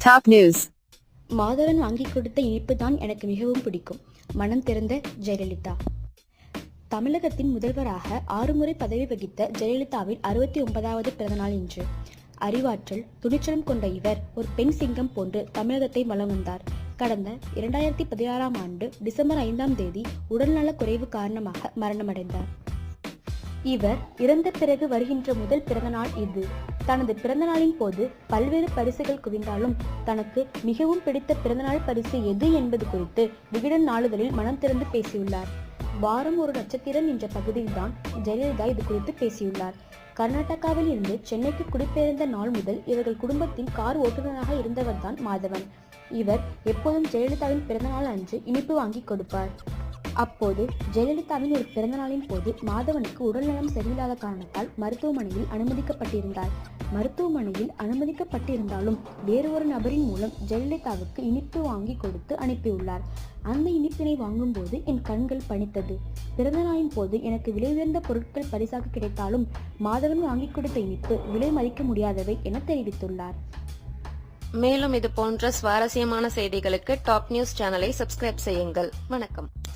Top news. Madhavan வாங்கி கொடுத்த இனிப்பு தான் எனக்கு மிகவும் பிடிக்கும். மனம் திறந்த ஜெயலலிதா. தமிழகத்தின் முதல்வராக 6 முறை பதவி வகித்த ஜெயலலிதாவின் 69வது பிறந்தநாள் இன்று. அறிவாற்றல், துணிச்சலும் கொண்ட இவர் ஒரு பெண் சிங்கம் போன்று தமிழகத்தை வலம் வந்தார். கடந்த 2016ஆம் ஆண்டு டிசம்பர் 5ஆம் தேதி உடல்நலக் குறைவு காரணமாக மரணமடைந்தார். இவர் இறந்த பிறகு வருகின்ற முதல் பிறந்தநாள் இது. தனது பிறந்தநாளின் போது பல்வேறு பரிசுகள் குவிந்தாலும் தனக்கு மிகவும் பிடித்த பிறந்தநாள் பரிசு எது என்பது குறித்து விகடன் நாளிதழில் மனம் திறந்து பேசியுள்ளார். வாரம் ஒரு நட்சத்திரம் என்ற பகுதியில்தான் ஜெயலலிதா இது குறித்து பேசியுள்ளார். கர்நாடகாவில் இருந்து சென்னைக்கு குடிபெயர்ந்த நாள் முதல் இவர்கள் குடும்பத்தில் கார் ஓட்டுநராக இருந்தவர்தான் மாதவன். இவர் எப்போதும் ஜெயலலிதாவின் பிறந்தநாள் அன்று இனிப்பு வாங்கி கொடுப்பார். அப்போது ஜெயலலிதாவின் ஒரு பிறந்தநாளின் போது மாதவனுக்கு உடல்நலம் சரியில்லாத காரணத்தால் மருத்துவமனையில் அனுமதிக்கப்பட்டிருந்தார். மருத்துவமனையில் அனுமதிக்கப்பட்டிருந்தாலும் வேறு ஒரு நபரின் மூலம் ஜெயலலிதாவுக்கு இனிப்பு வாங்கி கொடுத்து அனுப்பியுள்ளார். அந்த இனிப்பினை வாங்கும்போது என் கண்கள் பனித்தது. பிறந்தநாளின் போது எனக்கு விலை உயர்ந்த பொருட்கள் பரிசாக கிடைத்தாலும் மாதவன் வாங்கி கொடுத்த இனிப்பு விலை மதிக்க முடியாதவை என தெரிவித்துள்ளார். மேலும் இது போன்ற சுவாரஸ்யமான செய்திகளுக்கு டாப் நியூஸ் சேனலை சப்ஸ்கிரைப் செய்யுங்கள். வணக்கம்.